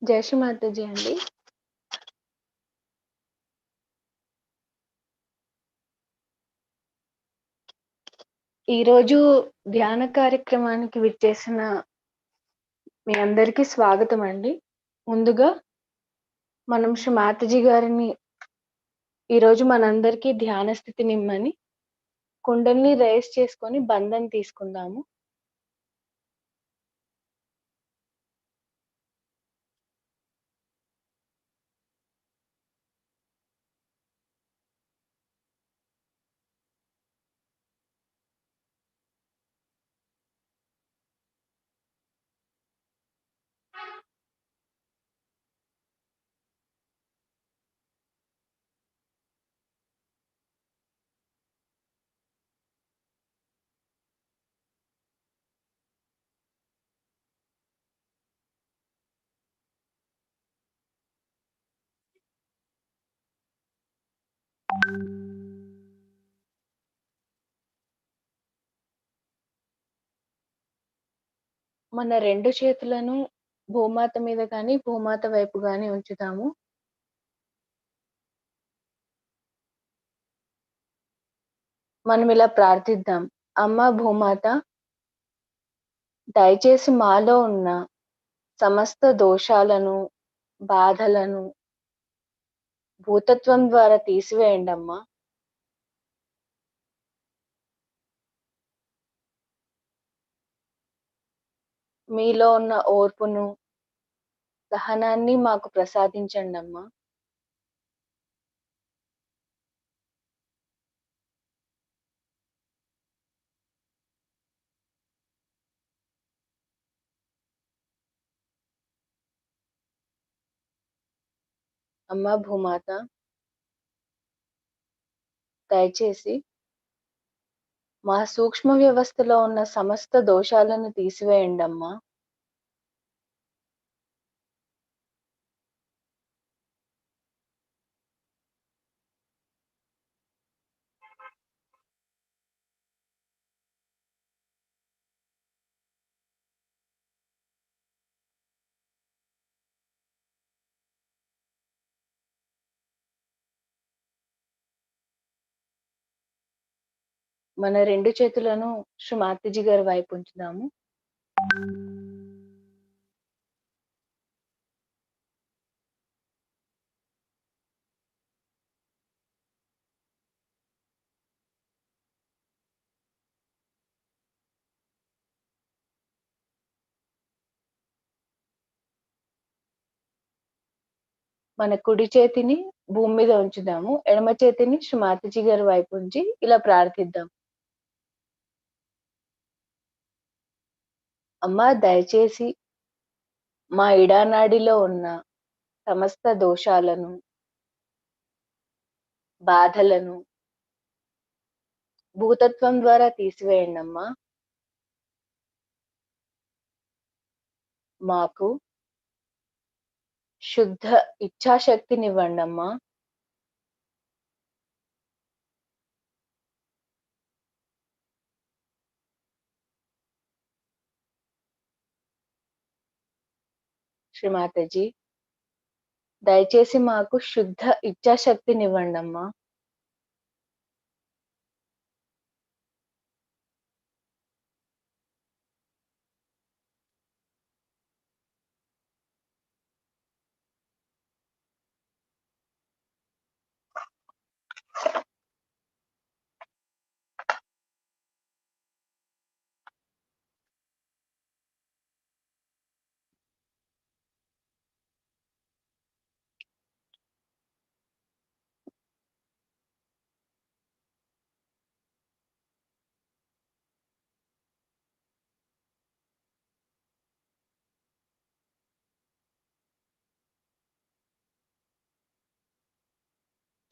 జై శ్రీ మాతాజీ అండి. ఈరోజు ధ్యాన కార్యక్రమానికి విచ్చేసిన మీ అందరికీ స్వాగతం అండి. ముందుగా మనం శ్రీ మాతాజీ గారిని ఈరోజు మనందరికీ ధ్యాన స్థితిని ఇమ్మని కుండల్ని రైజ్ చేసుకొని బంధం తీసుకుందాము. మన రెండు చేతులను భూమాత మీద కానీ భూమాత వైపు కానీ ఉంచుతాము. మనం ఇలా ప్రార్థిద్దాం. అమ్మ భూమాత, దయచేసి మాలో ఉన్న సమస్త దోషాలను, బాధలను భూతత్వం ద్వారా తీసివేయండి అమ్మా. మీలో ఉన్న ఓర్పును, సహనాన్ని మాకు ప్రసాదించండి అమ్మా. అమ్మా భూమాత, దయచేసి మా సూక్ష్మ వ్యవస్థలో ఉన్న సమస్త దోషాలను తీసివేయండి అమ్మా. మన రెండు చేతులను శ్రీ మాతాజీ గారి వైపు ఉంచుదాము. మన కుడి చేతిని భూమి మీద ఉంచుదాము. ఎడమ చేతిని శ్రీ మాతాజీ గారి వైపు ఉంచి ఇలా ప్రార్థిద్దాం. అమ్మా దయచేసి మా ఇడానాడిలో ఉన్న సమస్త దోషాలను, బాధలను భూతత్వం ద్వారా తీసివేయండి అమ్మా. మాకు శుద్ధ ఇచ్ఛాశక్తినివ్వండి అమ్మా. శ్రీ మాతాజీ, దయచేసి మాకు శుద్ధ ఇచ్ఛాశక్తినివ్వండి అమ్మా.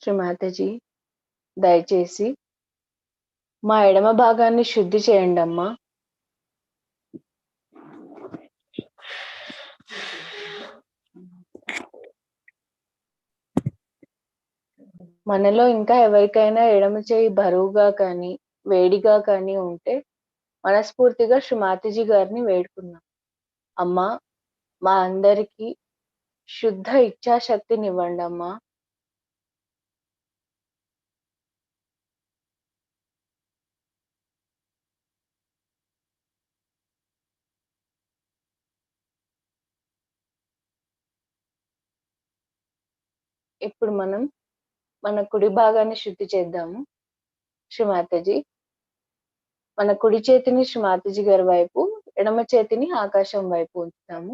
శ్రీ మాతాజీ, దయచేసి మా ఎడమ భాగాన్ని శుద్ధి చేయండి అమ్మా. మనలో ఇంకా ఎవరికైనా ఎడమ చేయి బరువుగా కానీ వేడిగా కానీ ఉంటే మనస్ఫూర్తిగా శ్రీ మాతాజీ గారిని వేడుకుందాం. అమ్మా, మా అందరికీ శుద్ధ ఇచ్ఛాశక్తినివ్వండమ్మా. ఇప్పుడు మనం మన కుడి భాగాన్ని శుద్ధి చేద్దాము. శ్రీ మన కుడి చేతిని శ్రీ గారి వైపు, ఎడమ చేతిని ఆకాశం వైపు ఉంచుతాము.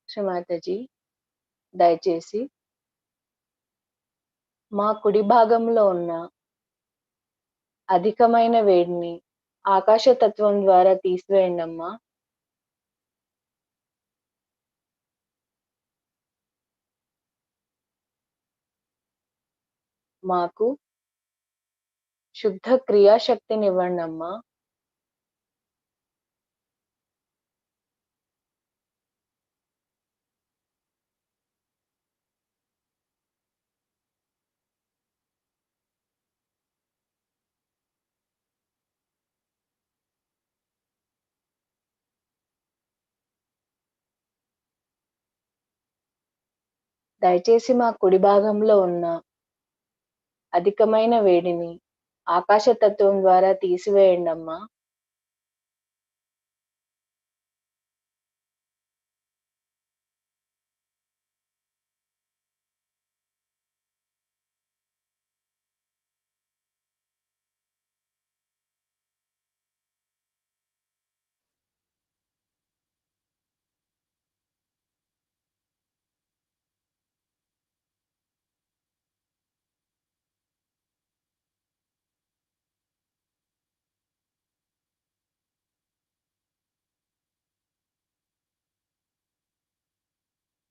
శ్రీ దయచేసి మా కుడి భాగంలో ఉన్న అధికమైన వేడిని ఆకాశతత్వం ద్వారా తీసివేయండమ్మా. మాకు శుద్ధ క్రియాశక్తినివ్వండమ్మా. దయచేసి మా కుడి భాగంలో ఉన్న అధికమైన వేడిని ఆకాశతత్వం ద్వారా తీసివేయండమ్మా.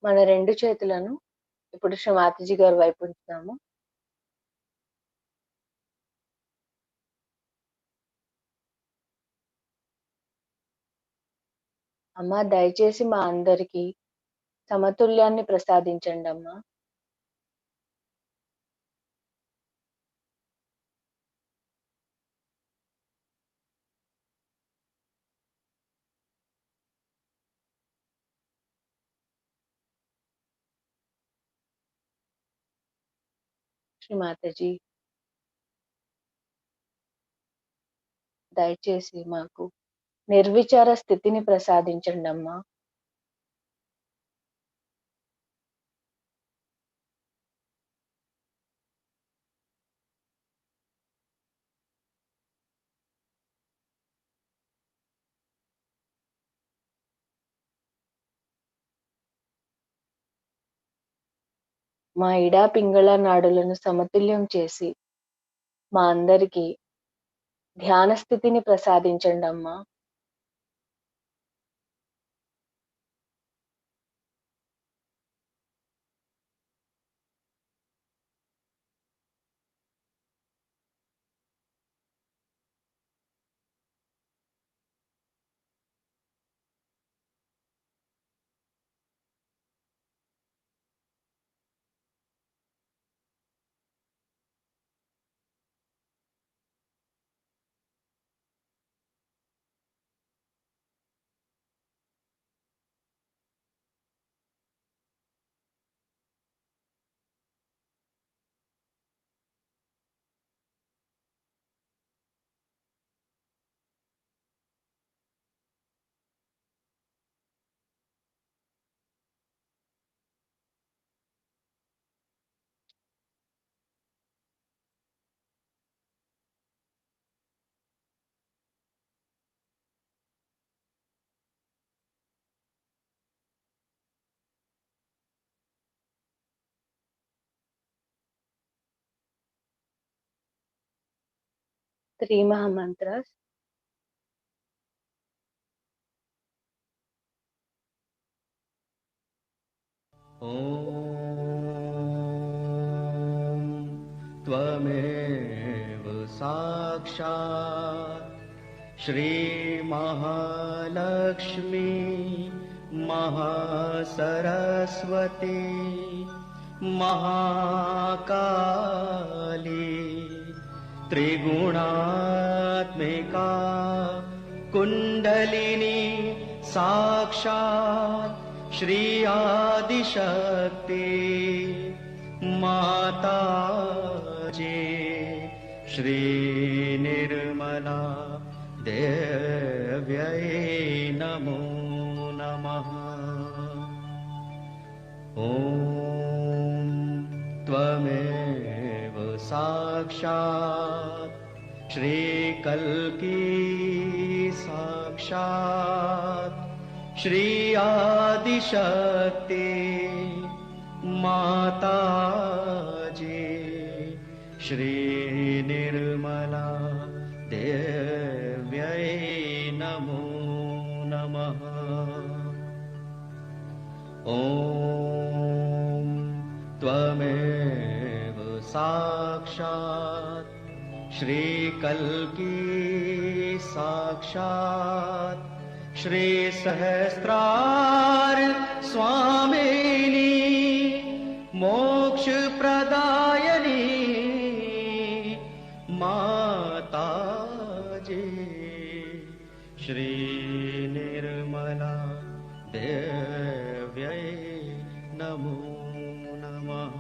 మన 2 చేతులను ఇప్పుడు శ్రీ గారి వైపు ఉంచుతాము. అమ్మా, దయచేసి మా అందరికీ సమతుల్యాన్ని ప్రసాదించండమ్మా. శ్రీ దయచేసి మాకు నిర్విచార స్థితిని ప్రసాదించండమ్మా. మా ఇడా పింగళ నాడులను సమతుల్యం చేసి మా అందరికీ ధ్యాన స్థితిని ప్రసాదించండమ్మా. త్రీ మహామంత్రాస్. त्वमेव साक्षात् श्री महालक्ष्मी महासरस्वती महाकाली त्रिगुणात्मिका कुण्डलिनी साक्षात् श्री आदिशक्ति माता जी श्री निर्मला देव्यै नमो नमः। ॐ त्वमेव साक्षात् श्रीकल्की साक्षात् श्री आदिशक्ति माता जी श्री निर्मला देव्यै नमो नमः। ॐ त्वमेव साक्षात् श्रीकल्की साक्षात् श्री सहस्रार स्वामिनी मोक्ष प्रदायिनी माता जी श्री निर्मला देव्यै नमो नमः।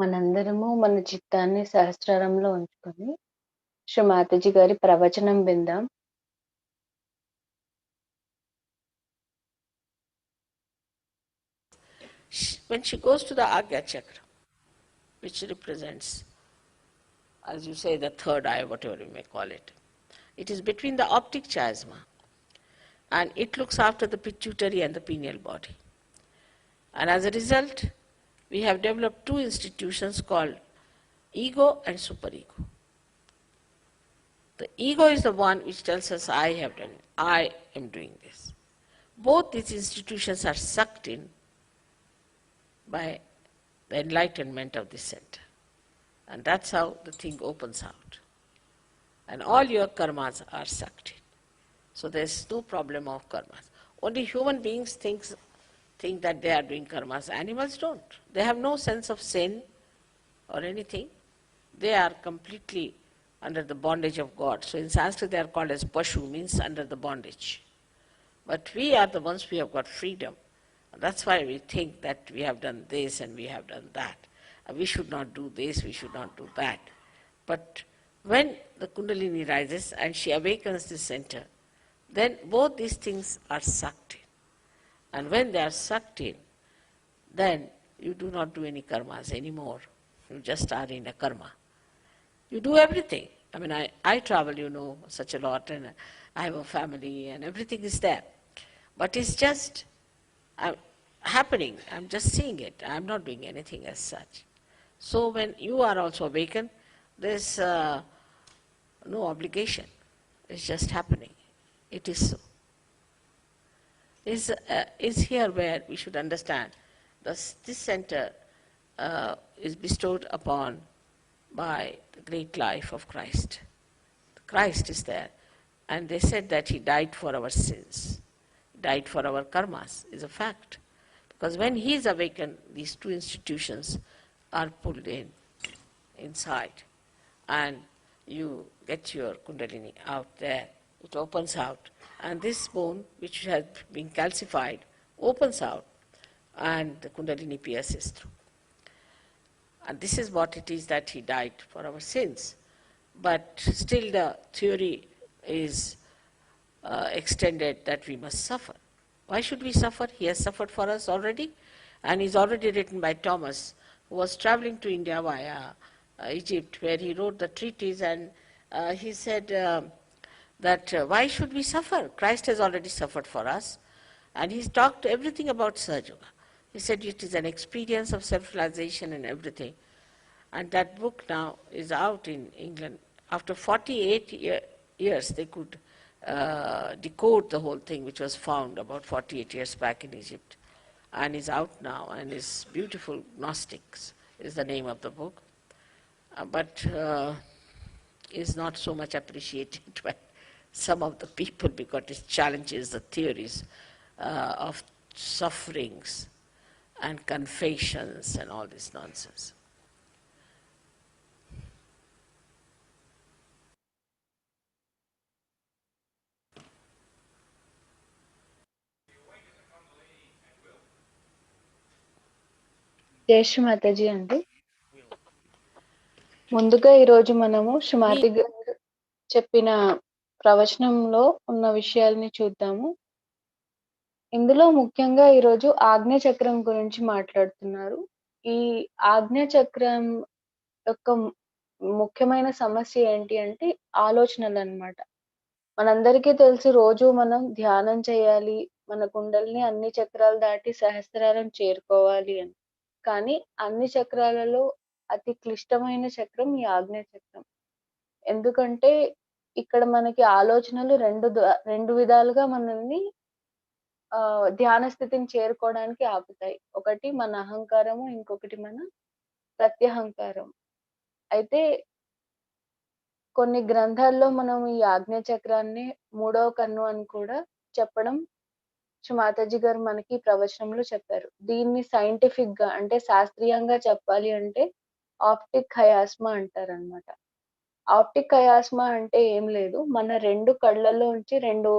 మనందరము మన చిత్తాన్ని సహస్రారంలో ఉంచుకొని శ్రీ మాతాజీ గారి ప్రవచనం విందాం. When she goes to the Agya Chakra, which represents, as you say, the third eye, whatever you may call it, it is between the optic chiasma and it looks after the pituitary and the pineal body. And as a result, we have developed two institutions called ego and superego. The ego is the one which tells us, I have done it, I am doing this. Both these institutions are sucked in by the enlightenment of this center. And that's how the thing opens out. And all your karmas are sucked in. So there's no problem of karmas. Only human beings think that they are doing karmas. Animals don't. They have no sense of sin or anything. They are completely under the bondage of God. So in Sanskrit they are called as Pashu, means under the bondage. But we are the ones who have got freedom. That's why we think that we have done this and we have done that. We should not do this, we should not do that. But when the Kundalini rises and she awakens this center, then both these things are sucked in. And when they are sucked in, then you do not do any karmas anymore. You just are in a karma. You do everything. I mean, I travel, such a lot, and I have a family, and everything is there. But it's just happening. I'm just seeing it. I'm not doing anything as such. So when you are also awakened, there's no obligation. It's just happening. It is so. Is here where we should understand this center is bestowed upon by the great life of Christ. Christ is there. And they said that he died for our sins, died for our karmas, is a fact. Because when he is awakened, these two institutions are pulled inside. And you get your Kundalini out there. It opens out. And this bone, which has been calcified, opens out. And the Kundalini pierces through. And this is what it is that he died for our sins. But still the theory is extended that we must suffer. Why should we suffer? He has suffered for us already. and is already written by Thomas, who was traveling to India via Egypt, where he wrote the treatise, and he said that why should we suffer? Christ has already suffered for us, and he's talked everything about Sahaja Yoga. He said it is an experience of self-realization and everything. And that book now is out in England. After 48 years, they could decode the whole thing, which was found about 48 years back in Egypt, and is out now, and is beautiful. Gnostics is the name of the book, but is not so much appreciated by some of the people because it challenges the theories of sufferings and confessions and all this nonsense. జై శ్రీ మాతాజీ అండి. ముందుగా ఈరోజు మనము శ్రీమాతి గారు చెప్పిన ప్రవచనంలో ఉన్న విషయాల్ని చూద్దాము. ఇందులో ముఖ్యంగా ఈరోజు ఆజ్ఞ చక్రం గురించి మాట్లాడుతున్నారు. ఈ ఆజ్ఞ చక్రం యొక్క ముఖ్యమైన సమస్య ఏంటి అంటే ఆలోచనలు అన్నమాట. మనందరికీ తెలుసు రోజు మనం ధ్యానం చేయాలి, మన కుండల్ని అన్ని చక్రాలు దాటి సహస్రారం చేరుకోవాలి అని. కానీ అన్ని చక్రాలలో అతి క్లిష్టమైన చక్రం ఈ ఆజ్ఞ చక్రం. ఎందుకంటే ఇక్కడ మనకి ఆలోచనలు రెండు విధాలుగా మనల్ని ధ్యాన స్థితిని చేరుకోవడానికి ఆపుతాయి. ఒకటి మన అహంకారము, ఇంకొకటి మన ప్రత్యహంకారం. అయితే కొన్ని గ్రంథాల్లో మనం ఈ ఆజ్ఞ చక్రాన్ని మూడవ కన్ను అని కూడా చెప్పడం శ్రీ మాతాజీ గారు మనకి ప్రవచనంలో చెప్పారు. దీన్ని సైంటిఫిక్ గా అంటే శాస్త్రీయంగా చెప్పాలి అంటే ఆప్టిక్ హయాస్మా అంటారన్నమాట. ఆప్టిక్ హయాస్మా అంటే ఏం లేదు, మన రెండు కళ్ళల్లో నుంచి రెండు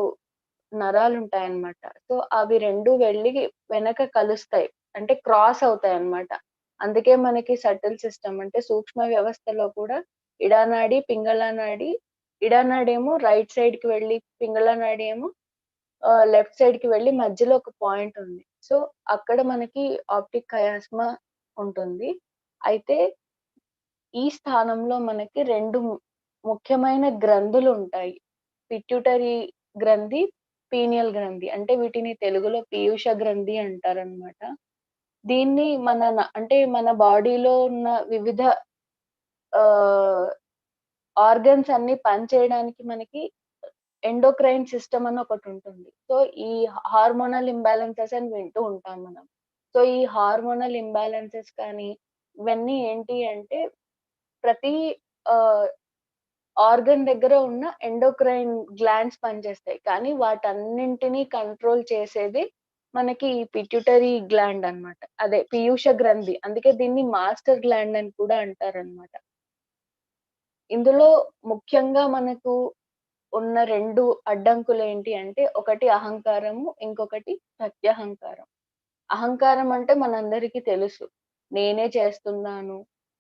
నరాలు ఉంటాయన్నమాట. సో అవి రెండు వెళ్ళి వెనక కలుస్తాయి, అంటే క్రాస్ అవుతాయి అన్నమాట. అందుకే మనకి సటిల్ సిస్టమ్ అంటే సూక్ష్మ వ్యవస్థలో కూడా ఇడానాడి, పింగళ నాడి, ఇడానాడి ఏమో రైట్ సైడ్ కి వెళ్ళి, పింగళ నాడి ఏమో లెఫ్ట్ సైడ్ కి వెళ్ళి మధ్యలో ఒక పాయింట్ ఉంది. సో అక్కడ మనకి ఆప్టిక్ హయాస్మా ఉంటుంది. అయితే ఈ స్థానంలో మనకి రెండు ముఖ్యమైన గ్రంథులు ఉంటాయి. పిట్యూటరీ గ్రంథి, పీనియల్ గ్రంథి. అంటే వీటిని తెలుగులో పీయూష గ్రంథి అంటారన్నమాట. దీన్ని అంటే మన బాడీలో ఉన్న వివిధ ఆర్గన్స్ అన్ని పనిచేయడానికి మనకి ఎండోక్రైన్ సిస్టమ్ అని ఒకటి ఉంటుంది. సో ఈ హార్మోనల్ ఇంబ్యాలెన్సెస్ అని వింటూ ఉంటాం మనం. సో ఈ హార్మోనల్ ఇంబ్యాలెన్సెస్ కానీ ఇవన్నీ ఏంటి అంటే ప్రతి ఆర్గన్ దగ్గర ఉన్న ఎండోక్రైన్ గ్లాండ్స్ పనిచేస్తాయి. కానీ వాటన్నింటినీ కంట్రోల్ చేసేది మనకి ఈ పిట్యూటరీ గ్లాండ్ అన్నమాట. అదే పీయూష గ్రంథి. అందుకే దీన్ని మాస్టర్ గ్లాండ్ అని కూడా అంటారన్నమాట. ఇందులో ముఖ్యంగా మనకు ఉన్న రెండు అడ్డంకులు ఏంటి అంటే ఒకటి అహంకారము, ఇంకొకటి ప్రత్యహంకారం. అహంకారం అంటే మనందరికీ తెలుసు, నేనే చేస్తున్నాను,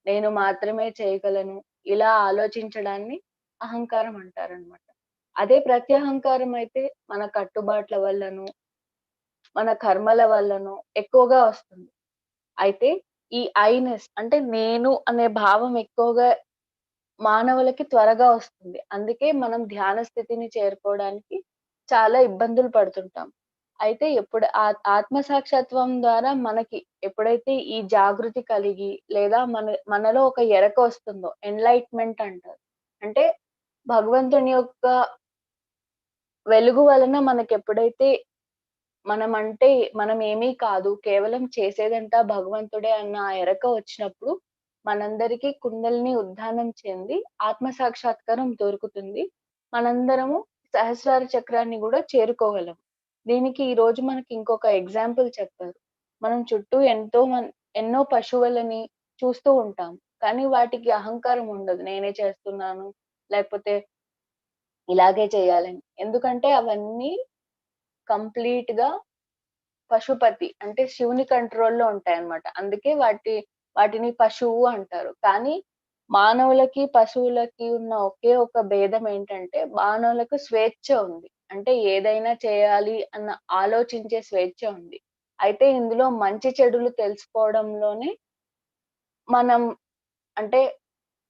నేను మాత్రమే చేయగలను, ఇలా ఆలోచించడాన్ని అహంకారం అంటారన్నమాట. అదే ప్రత్యహంకారం అయితే మన కట్టుబాట్ల వల్లను, మన కర్మల వల్లను ఎక్కువగా వస్తుంది. అయితే ఈ ఐనెస్ అంటే నేను అనే భావం ఎక్కువగా మానవులకి త్వరగా వస్తుంది. అందుకే మనం ధ్యాన స్థితిని చేరుకోవడానికి చాలా ఇబ్బందులు పడుతుంటాం. అయితే ఎప్పుడు ఆత్మ సాక్షాత్వం ద్వారా మనకి ఎప్పుడైతే ఈ జాగృతి కలిగి లేదా మనలో ఒక ఎరక వస్తుందో, ఎన్లైట్మెంట్ అంటారు. అంటే భగవంతుని యొక్క వెలుగు వలన మనకి ఎప్పుడైతే మనం ఏమీ కాదు, కేవలం చేసేదంతా భగవంతుడే అన్న ఆ ఎరక వచ్చినప్పుడు మనందరికీ కుండలిని ఉద్ధానం చెంది ఆత్మ సాక్షాత్కారం దొరుకుతుంది. మనందరము సహస్రార చక్రాన్ని కూడా చేరుకోగలం. దీనికి ఈ రోజు మనకి ఇంకొక ఎగ్జాంపుల్ చెప్పారు. మనం చుట్టూ ఎన్నో పశువులని చూస్తూ ఉంటాం, కానీ వాటికి అహంకారం ఉండదు, నేనే చేస్తున్నాను లేకపోతే ఇలాగే చేయాలని. ఎందుకంటే అవన్నీ కంప్లీట్ గా పశుపతి అంటే శివుని కంట్రోల్లో ఉంటాయన్నమాట. అందుకే వాటిని పశువు అంటారు. కానీ మానవులకి పశువులకి ఉన్న ఒకే ఒక భేదం ఏంటంటే మానవులకు స్వేచ్ఛ ఉంది. అంటే ఏదైనా చేయాలి అన్న ఆలోచించే స్వేచ్ఛ ఉంది. అయితే ఇందులో మంచి చెడులు తెలుసుకోవడంలోనే మనం అంటే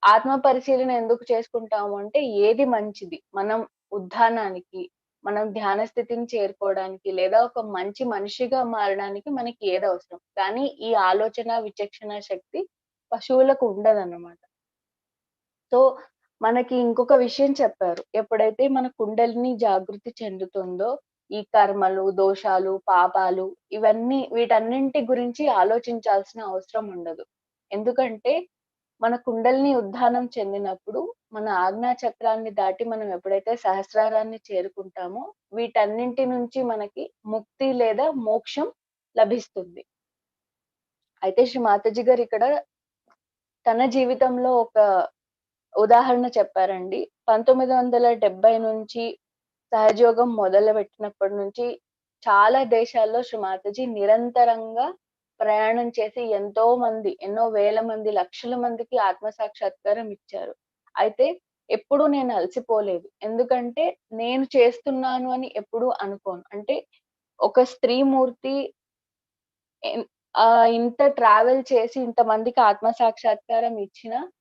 ఆత్మ పరిశీలన ఎందుకు చేసుకుంటాము అంటే ఏది మంచిది? మనం ఉద్ధానానికి, మనం ధ్యాన స్థితిని చేరుకోవడానికి లేదా ఒక మంచి మనిషిగా మారడానికి మనకి ఏదవసరం. కానీ ఈ ఆలోచన, విచక్షణ శక్తి పశువులకు ఉండదన్నమాట. సో, మనకి ఇంకొక విషయం చెప్పారు. ఎప్పుడైతే మన కుండలిని జాగృతి చెందుతుందో, ఈ కర్మలు, దోషాలు, పాపాలు వీటన్నింటి గురించి ఆలోచించాల్సిన అవసరం ఉండదు. ఎందుకంటే మన కుండలిని ఉద్ధానం చెందినప్పుడు, మన ఆజ్ఞా చక్రాన్ని దాటి మనం ఎప్పుడైతే సహస్రారాన్ని చేరుకుంటామో, వీటన్నింటి నుంచి మనకి ముక్తి లేదా మోక్షం లభిస్తుంది. అయితే శ్రీ మాతాజీ గారు ఇక్కడ తన జీవితంలో ఒక ఉదాహరణ చెప్పారండి. 1970 నుంచి సహజయోగం మొదలుపెట్టినప్పటి నుంచి చాలా దేశాల్లో శ్రీ మాతాజీ నిరంతరంగా ప్రయాణం చేసి ఎన్నో వేల మంది, లక్షల మందికి ఆత్మ సాక్షాత్కారం ఇచ్చారు. అయితే ఎప్పుడూ నేను అలసిపోలేదు. ఎందుకంటే నేను చేస్తున్నాను అని ఎప్పుడూ అనుకోను. అంటే ఒక స్త్రీమూర్తి ఇంత ట్రావెల్ చేసి ఇంతమందికి ఆత్మ సాక్షాత్కారం ఇచ్చినా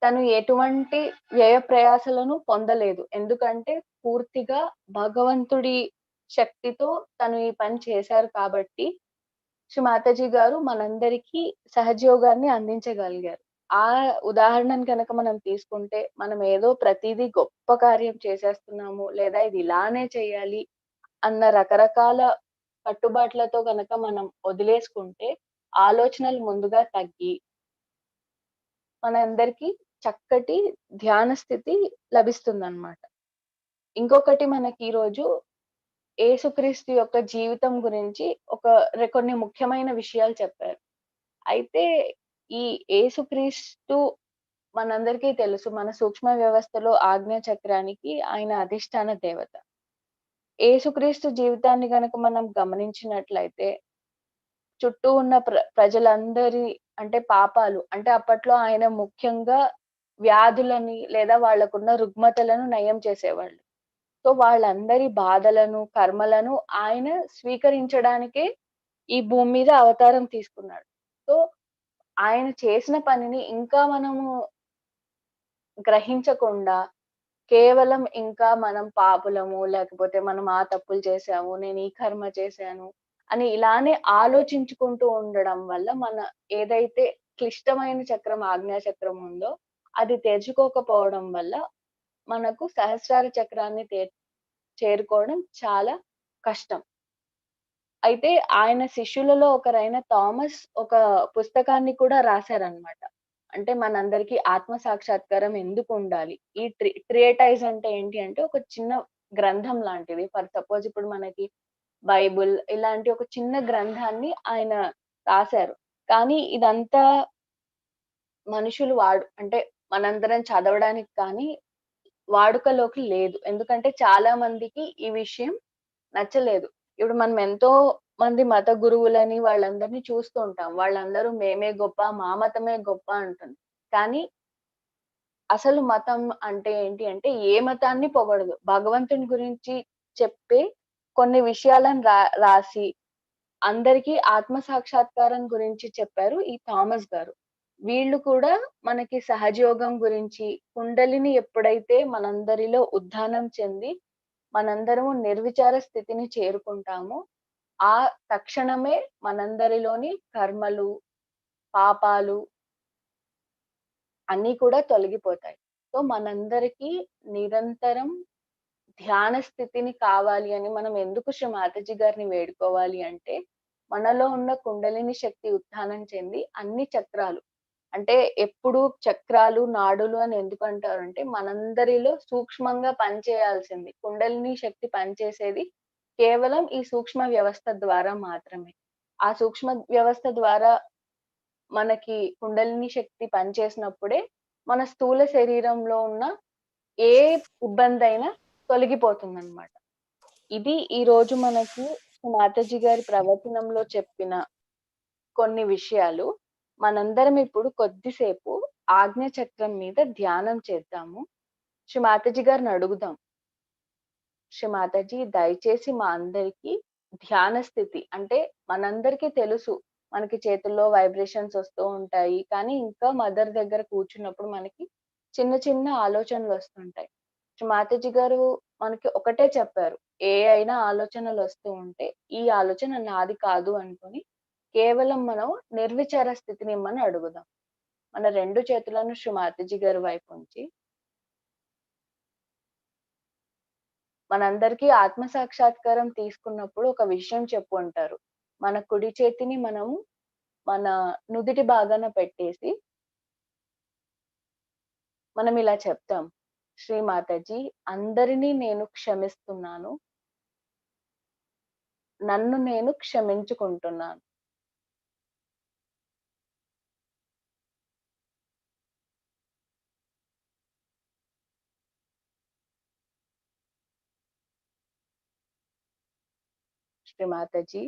తను ఎటువంటి వ్యయ ప్రయాసలను పొందలేదు. ఎందుకంటే పూర్తిగా భగవంతుడి శక్తితో తను ఈ పని చేశారు కాబట్టి, శ్రీ మాతాజీ గారు మనందరికీ సహజయోగాన్ని అందించగలిగారు. ఆ ఉదాహరణను గనక మనం తీసుకుంటే, మనం ఏదో ప్రతీదీ గొప్ప కార్యం చేసేస్తున్నాము, లేదా ఇది ఇలానే చేయాలి అన్న రకరకాల కట్టుబాట్లతో గనక మనం వదిలేసుకుంటే, ఆలోచనలు ముందుగా తగ్గి మనందరికీ చక్కటి ధ్యాన స్థితి లభిస్తుందన్నమాట. ఇంకొకటి మనకి ఈరోజు యేసుక్రీస్తు యొక్క జీవితం గురించి కొన్ని ముఖ్యమైన విషయాలు చెప్పారు. అయితే ఈ యేసుక్రీస్తు మనందరికీ తెలుసు. మన సూక్ష్మ వ్యవస్థలో ఆజ్ఞా చక్రానికి ఆయన అధిష్టాన దేవత. యేసుక్రీస్తు జీవితాన్ని గనక మనం గమనించినట్లయితే చుట్టూ ఉన్న ప్రజలందరి అంటే పాపాలు అంటే అప్పట్లో ఆయన ముఖ్యంగా వ్యాధులని లేదా వాళ్ళకున్న రుగ్మతలను నయం చేసేవాళ్ళు. సో, వాళ్ళందరి బాధలను, కర్మలను ఆయన స్వీకరించడానికే ఈ భూమి మీద అవతారం తీసుకున్నాడు. సో, ఆయన చేసిన పనిని ఇంకా మనము గ్రహించకుండా కేవలం ఇంకా మనం పాపులము, లేకపోతే మనం ఆ తప్పులు చేశాము, నేను ఈ కర్మ చేశాను అని ఇలానే ఆలోచించుకుంటూ ఉండడం వల్ల ఏదైతే క్లిష్టమైన చక్రం ఆజ్ఞా చక్రం ఉందో అది తెరుచుకోకపోవడం వల్ల మనకు సహస్రార చక్రాన్ని చేరుకోవడం చాలా కష్టం. అయితే ఆయన శిష్యులలో ఒకరైన థామస్ ఒక పుస్తకాన్ని కూడా రాశారనమాట. అంటే మనందరికీ ఆత్మ సాక్షాత్కారం ఎందుకుండాలి? ఈ ట్రియేటైజ్ అంటే ఏంటి అంటే ఒక చిన్న గ్రంథం లాంటిది. ఫర్ సపోజ్ ఇప్పుడు మనకి బైబుల్ ఇలాంటి ఒక చిన్న గ్రంథాన్ని ఆయన రాశారు. కానీ ఇదంతా మనుషులు అంటే మనందరం చదవడానికి కానీ వాడుకలోకి లేదు. ఎందుకంటే చాలా మందికి ఈ విషయం నచ్చలేదు. ఇప్పుడు మనం ఎంతో మంది మత గురువులని వాళ్ళందరిని చూస్తూ ఉంటాం. వాళ్ళందరూ మేమే గొప్ప, మా మతమే గొప్ప అంటుంది. కానీ అసలు మతం అంటే ఏంటి అంటే ఏ మతాన్ని పొగడదు. భగవంతుని గురించి చెప్పే కొన్ని విషయాలను రాసి అందరికీ ఆత్మ సాక్షాత్కారం గురించి చెప్పారు ఈ థామస్ గారు. వీళ్ళు కూడా మనకి సహజయోగం గురించి, కుండలిని ఎప్పుడైతే మనందరిలో ఉద్ధానం చెంది మనందరము నిర్విచార స్థితిని చేరుకుంటామో, ఆ తక్షణమే మనందరిలోని కర్మలు, పాపాలు అన్నీ కూడా తొలగిపోతాయి. సో, మనందరికీ నిరంతరం ధ్యాన స్థితిని కావాలి అని మనం ఎందుకు శ్రీ మాతాజీ గారిని వేడుకోవాలి అంటే, మనలో ఉన్న కుండలిని శక్తి ఉత్థానం చెంది అన్ని చక్రాలు అంటే ఎప్పుడు చక్రాలు, నాడులు అని ఎందుకు అంటారంటే, మనందరిలో సూక్ష్మంగా పనిచేయాల్సింది. కుండలిని శక్తి పనిచేసేది కేవలం ఈ సూక్ష్మ వ్యవస్థ ద్వారా మాత్రమే. ఆ సూక్ష్మ వ్యవస్థ ద్వారా మనకి కుండలిని శక్తి పనిచేసినప్పుడే మన స్థూల శరీరంలో ఉన్న ఏ ఇబ్బందైనా తొలగిపోతుందన్నమాట. ఇది ఈరోజు మనకి మాతాజీ గారి ప్రవచనంలో చెప్పిన కొన్ని విషయాలు. మనందరం ఇప్పుడు కొద్దిసేపు ఆజ్ఞ చక్రం మీద ధ్యానం చేద్దాము. శ్రీ మాతాజీ గారిని అడుగుదాం. శ్రీ మాతాజీ దయచేసి మా అందరికి ధ్యాన స్థితి. అంటే మనందరికీ తెలుసు. మనకి చేతుల్లో వైబ్రేషన్స్ వస్తూ ఉంటాయి. కానీ ఇంకా మదర్ దగ్గర కూర్చున్నప్పుడు మనకి చిన్న చిన్న ఆలోచనలొస్తుంటాయి. మాతాజీ గారు మనకి ఒకటే చెప్పారు. ఏ అయినా ఆలోచనలొస్తూ ఉంటే, ఈ ఆలోచన నాది కాదు అనుకోని, కేవలం మనం నిర్విచార స్థితిని ఇమ్మని అడుగుదాం. మన 2 చేతులను శ్రీ మాతాజీ గారి వైపు ఉంచి, మనందరికీ ఆత్మ సాక్షాత్కారం తీసుకున్నప్పుడు ఒక విషయం చెప్పు అంటారు. మన కుడి చేతిని మనము మన నుదిటి భాగాన పెట్టేసి, మనం ఇలా చెప్తాం. శ్రీ మాతాజీ, అందరినీ నేను క్షమిస్తున్నాను. నన్ను నేను క్షమించుకుంటున్నాను. శ్రీ మాతాజీ,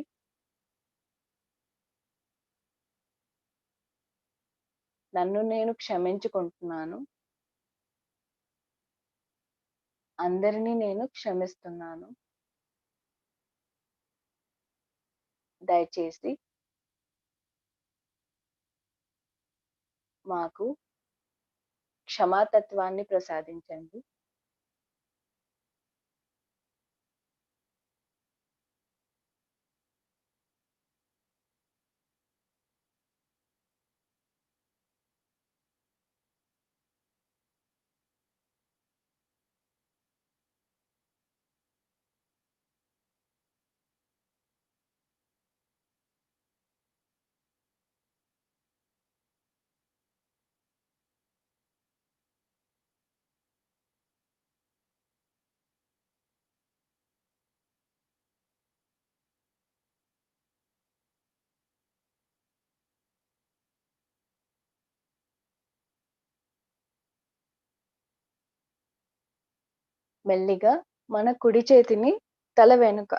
నన్ను నేను క్షమించుకుంటున్నాను. అందరినీ నేను క్షమిస్తున్నాను. దయచేసి మాకు క్షమాతత్వాన్ని ప్రసాదించండి. మెల్లిగా మన కుడి చేతిని తల వెనుక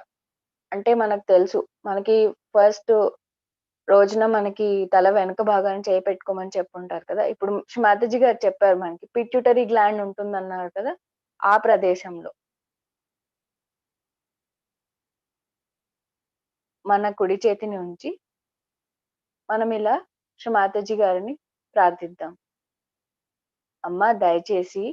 అంటే మనకు తెలుసు. మనకి ఫస్ట్ రోజున మనకి తల వెనక భాగాన చేయి పెట్టుకోమని చెప్పుంటారు కదా! ఇప్పుడు మాతాజీ గారు చెప్పారు మనకి. పిట్యూటరీ గ్లాండ్ ఉంటుందన్నారు కదా! ఆ ప్రదేశంలో మన కుడి చేతిని ఉంచి, మనమిలా శ్రీ మాతాజీ గారిని ప్రార్థిద్దాం. అమ్మా దయచేసి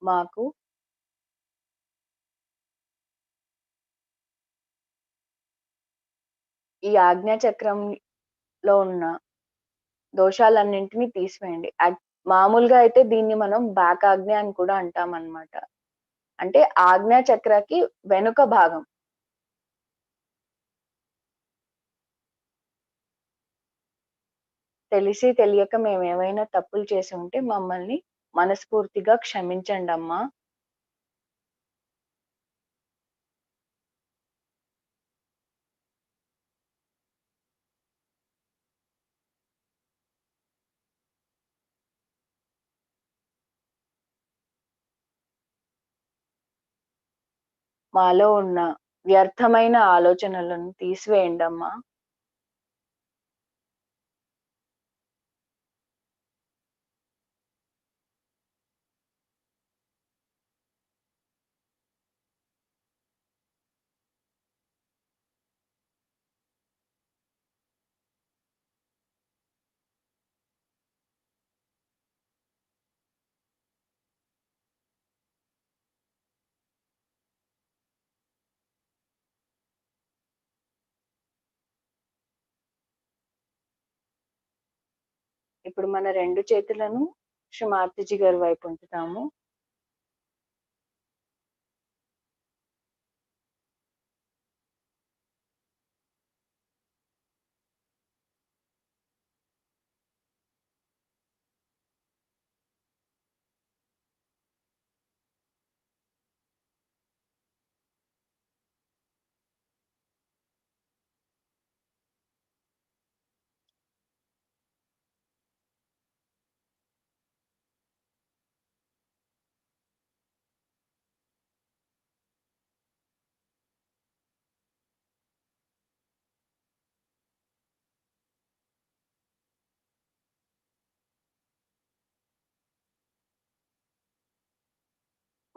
మాకు ఈ ఆజ్ఞా చక్రంలో ఉన్న దోషాలన్నింటిని తీసివేయండి. మామూలుగా అయితే దీన్ని మనం బ్యాక్ ఆజ్ఞ అని కూడా అంటామనమాట. అంటే ఆజ్ఞా చక్రకి వెనుక భాగం. తెలిసి తెలియక మేమేమైనా తప్పులు చేసి ఉంటే మమ్మల్ని మనస్ఫూర్తిగా క్షమించండమ్మా. మాలో ఉన్న వ్యర్థమైన ఆలోచనలను తీసివేయండమ్మా. ఇప్పుడు మన 2 చేతులను శ్రీ మాతాజీ గారి వైపు ఉంచుతాము.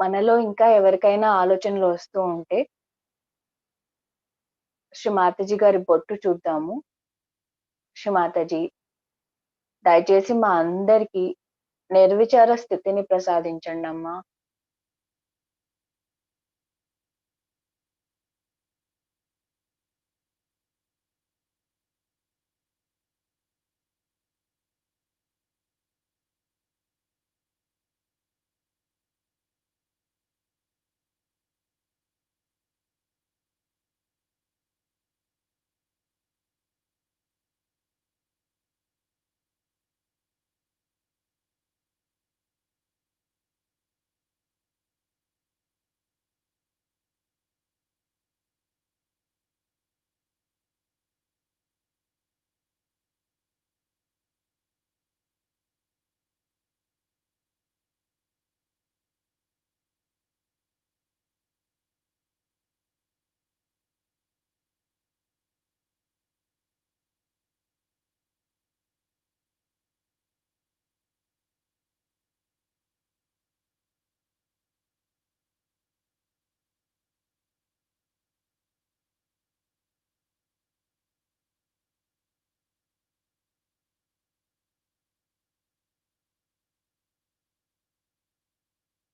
మనలో ఇంకా ఎవరికైనా ఆలోచనలు వస్తూ ఉంటే శ్రీ మాతాజీ గారి బొట్టు చూద్దాము. శ్రీ మాతాజీ, దయచేసి మా అందరికీ నిర్విచార స్థితిని ప్రసాదించండమ్మా.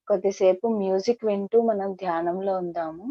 కొద్దిసేపు మ్యూజిక్ వింటూ మనం ధ్యానంలో ఉందాము.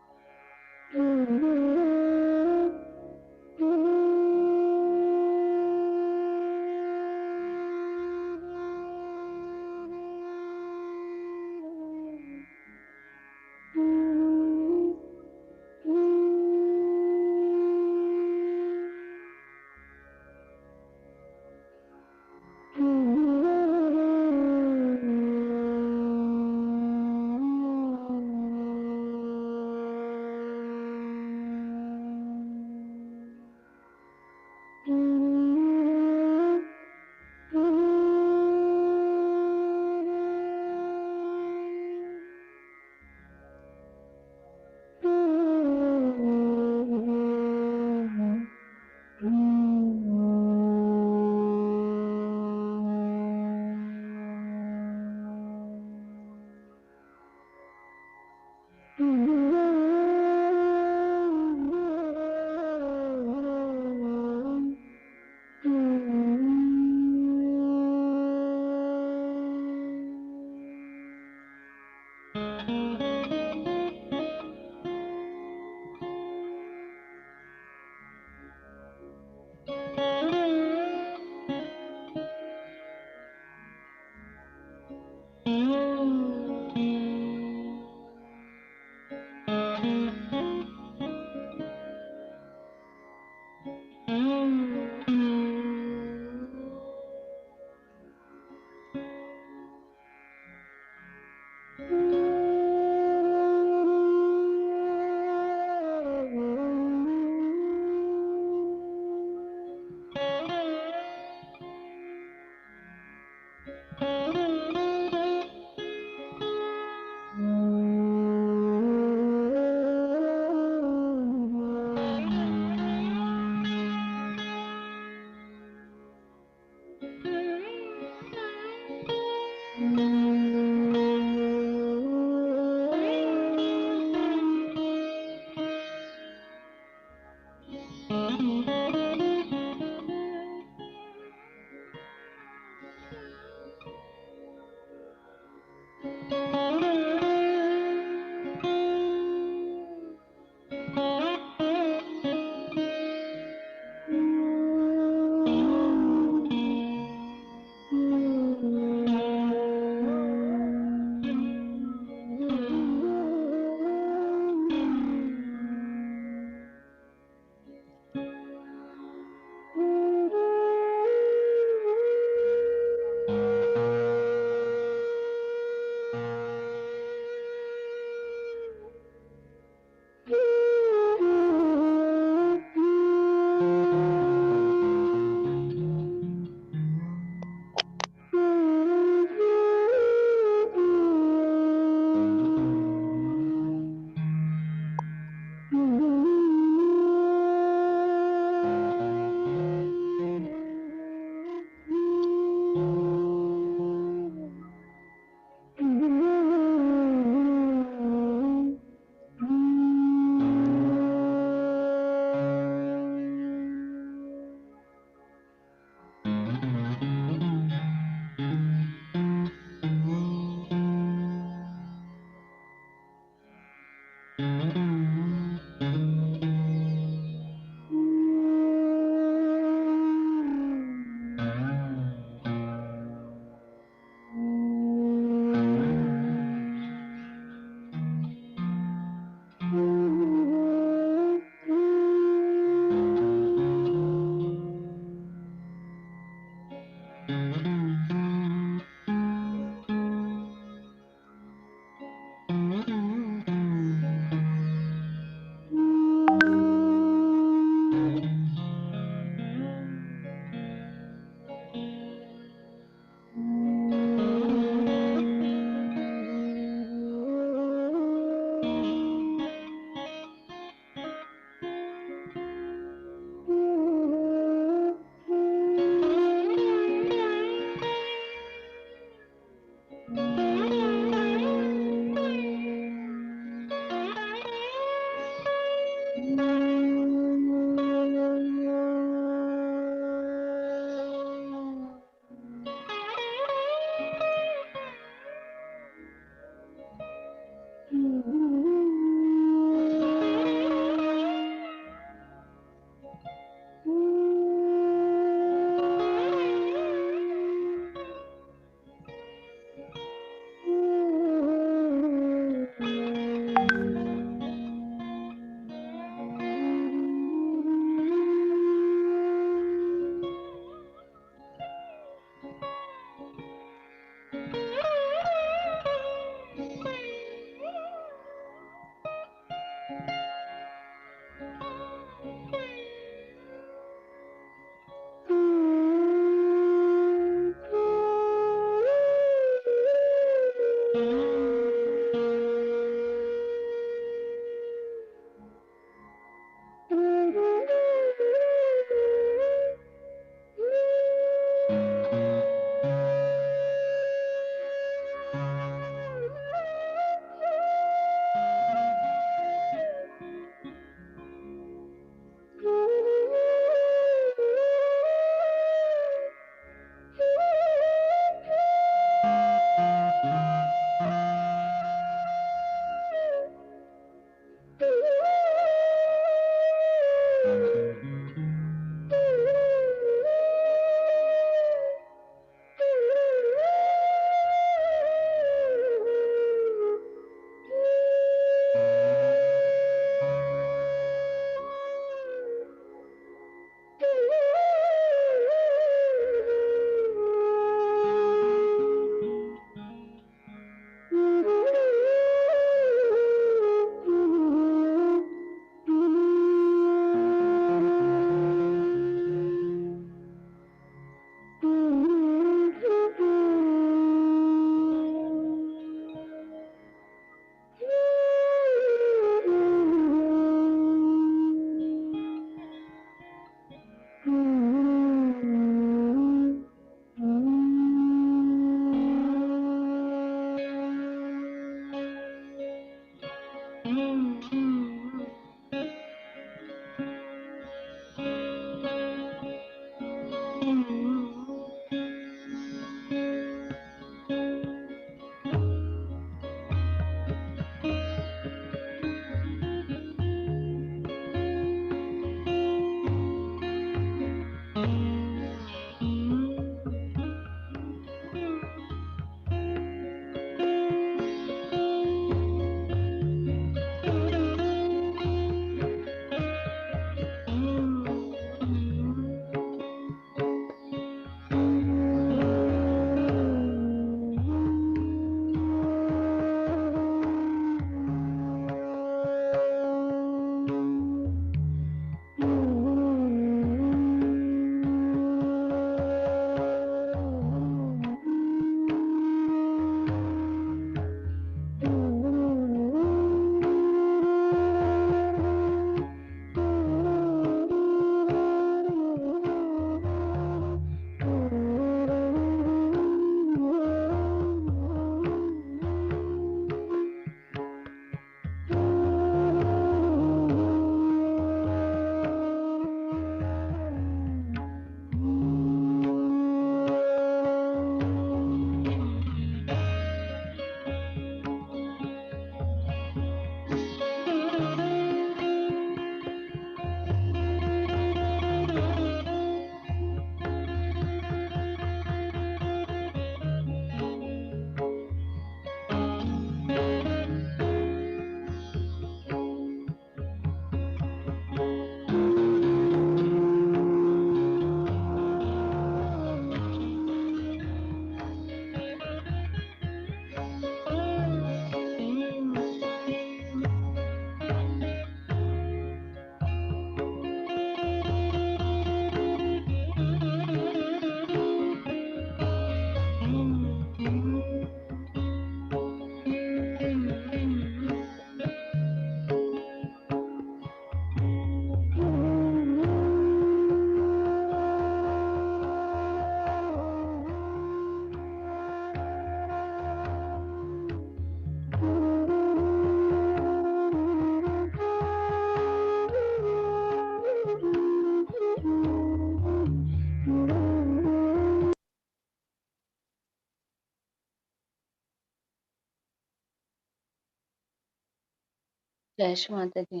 జై మాతాజీ.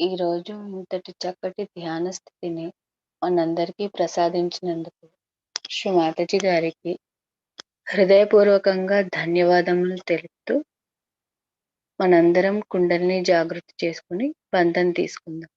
ఈరోజు ఇంతటి చక్కటి ధ్యాన స్థితిని మనందరికీ ప్రసాదించినందుకు శ్రీ మాతాజీ గారికి హృదయపూర్వకంగా ధన్యవాదములు తెలుపుతూ మనందరం కుండలిని జాగృతి చేసుకుని బంధం తీసుకుందాం.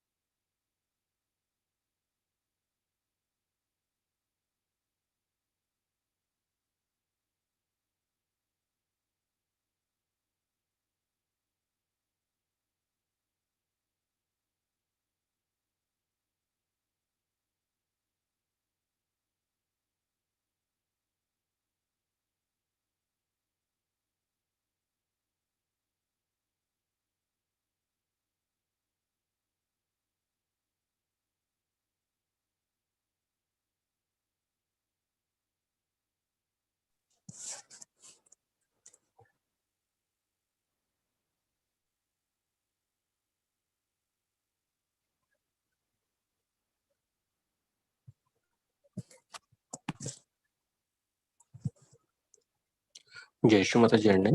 జై శ్రీమాతాజీ అండి.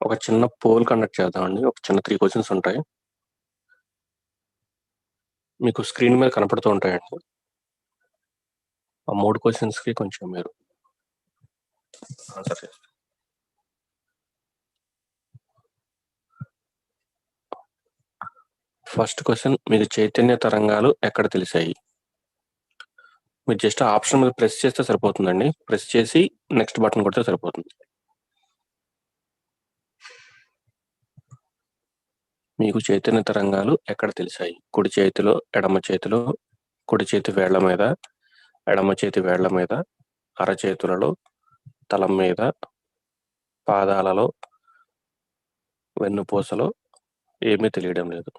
ఒక చిన్న పోల్ కండక్ట్ చేద్దామండి. ఒక చిన్న 3 క్వశ్చన్స్ ఉంటాయి. మీకు స్క్రీన్ మీద కనపడుతూ ఉంటాయండి. ఆ 3 క్వశ్చన్స్కి కొంచెం మీరు ఆన్సర్ చేస్తారు. ఫస్ట్ క్వశ్చన్, మీకు చైతన్య తరంగాలు ఎక్కడ తెలిసాయి? మీరు జస్ట్ ఆప్షన్ మీద ప్రెస్ చేస్తే సరిపోతుందండి. ప్రెస్ చేసి నెక్స్ట్ బటన్ కొడితే సరిపోతుంది. మీకు చైతన్య తరంగాలు ఎక్కడ తెలిసాయి? కుడి చేతిలో, ఎడమ చేతిలో, కుడి చేతి వేళ్ల మీద, ఎడమ చేతి వేళ్ల మీద, అరచేతులలో, తలం మీద, పాదాలలో, వెన్నుపూసలో, ఏమీ తెలియడం లేదు.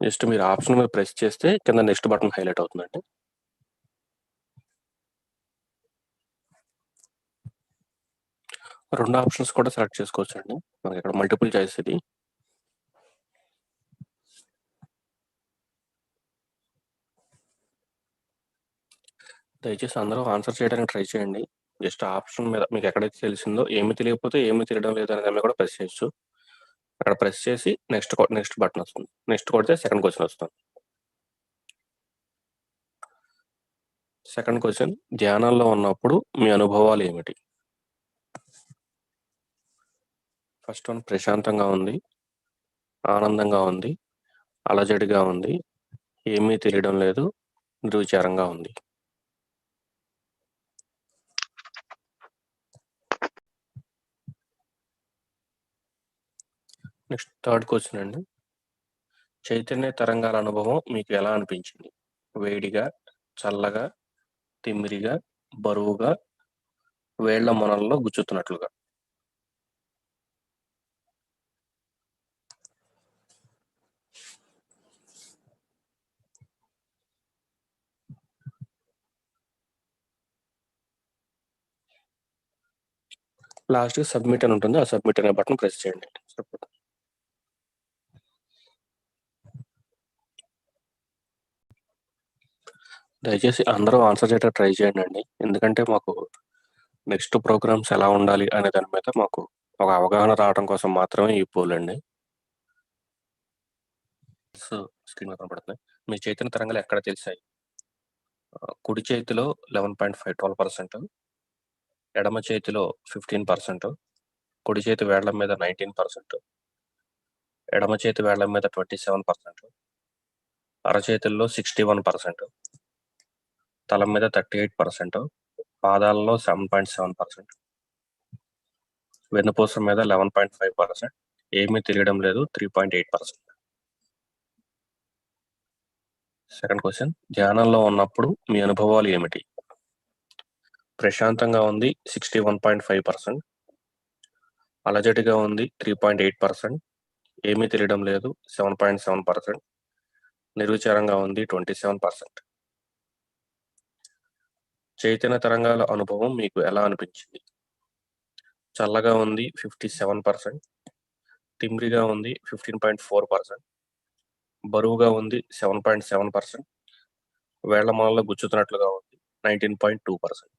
జస్ట్ మీరు ఆప్షన్ మీద ప్రెస్ చేస్తే కింద నెక్స్ట్ బటన్ హైలైట్ అవుతుందండి. రెండు ఆప్షన్స్ కూడా సెలెక్ట్ చేసుకోవచ్చు అండి. మనకి ఇక్కడ మల్టిపుల్ చాయిస్ ఇది. దయచేసి అందరూ ఆన్సర్ చేయడానికి ట్రై చేయండి. జస్ట్ ఆప్షన్ మీద మీకు ఎక్కడైతే తెలిసిందో, ఏమి తెలియకపోతే ఏమి తెలియడం లేదు అనే దాని మీద కూడా ప్రెస్ చేయొచ్చు. అక్కడ ప్రెస్ చేసి నెక్స్ట్ బటన్ వస్తుంది. నెక్స్ట్ కొడితే సెకండ్ క్వశ్చన్ వస్తుంది. సెకండ్ క్వశ్చన్, ధ్యానంలో ఉన్నప్పుడు మీ అనుభవాలు ఏమిటి? ఫస్ట్ వన్, ప్రశాంతంగా ఉంది, ఆనందంగా ఉంది, అలజడిగా ఉంది, ఏమీ తెలియడం లేదు, నిర్విచారంగా ఉంది. నెక్స్ట్ థర్డ్ క్వశ్చన్ అండి, చైతన్య తరంగాల అనుభవం మీకు ఎలా అనిపించింది? వేడిగా, చల్లగా, తిమ్మిరిగా, బరువుగా, వేళ్ల మొనల్లో గుచ్చుతున్నట్లుగా. లాస్ట్ సబ్మిట్ అని ఉంటుంది. ఆ సబ్మిట్ అనే బటన్ ప్రెస్ చేయండి. దయచేసి అందరూ ఆన్సర్ చేయడానికి ట్రై చేయండి అండి. ఎందుకంటే మాకు నెక్స్ట్ ప్రోగ్రామ్స్ ఎలా ఉండాలి అనే దాని మీద మాకు ఒక అవగాహన రావడం కోసం మాత్రమే ఈ పోల్ అండి. స్క్రీన్ మీద కనపడుతుంది. మీ చైతన్య తరంగాలు ఎక్కడ తెలిసాయి? కుడి చేతిలో 11.5-12%, ఎడమ చేతిలో 15%, కుడి చేతి వేళ్ల మీద 19%, ఎడమ చేతి వేళ్ల మీద 27%, అరచేతుల్లో 61%, తల మీద 38%, పాదాలలో 7.7%, వెన్నుపూస మీద 11.5%, ఏమీ తెలియడం లేదు 3.8%. సెకండ్ క్వశ్చన్, ధ్యానంలో ఉన్నప్పుడు మీ అనుభవాలు ఏమిటి? ప్రశాంతంగా ఉంది 61.5%, అలజడిగా ఉంది 3.8%, ఏమీ తెలియడం లేదు 7.7%, నిర్విచారంగా ఉంది 27%. చైతన్య తరంగాల అనుభవం మీకు ఎలా అనిపించింది? చల్లగా ఉంది 57%, తిమ్మిరిగా ఉంది 15.4%, బరువుగా ఉంది 7.7%, వేళ్ల మొనల్లో గుచ్చుతున్నట్లుగా ఉంది 19.2%.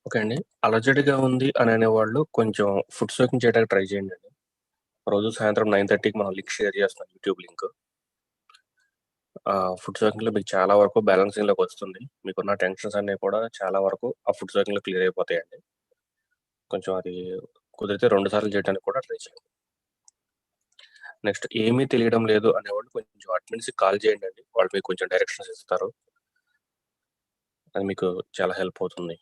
ఓకే అండి. అలజడిగా ఉంది అని అనేవాళ్ళు కొంచెం ఫుడ్ సోకింగ్ చేయడానికి ట్రై చేయండండి. రోజు సాయంత్రం 9:30కి మనం లింక్ షేర్ చేస్తున్నాం, యూట్యూబ్ లింక్. ఫుడ్ సోకింగ్‌లో మీకు చాలా వరకు బ్యాలెన్సింగ్‌లోకి వస్తుంది. మీకున్న టెన్షన్స్ అన్నీ కూడా చాలా వరకు ఆ ఫుడ్ సోకింగ్‌లో క్లియర్ అయిపోతాయండి. కొంచెం అది కుదిరితే 2 సార్లు చేయడానికి కూడా ట్రై చేయండి. నెక్స్ట్ ఏమీ తెలియడం లేదు అనేవాళ్ళు కొంచెం అడ్మిన్స్‌కి కాల్ చేయండండి. వాళ్ళు మీకు కొంచెం డైరెక్షన్స్ ఇస్తారు. అది మీకు చాలా హెల్ప్ అవుతుంది.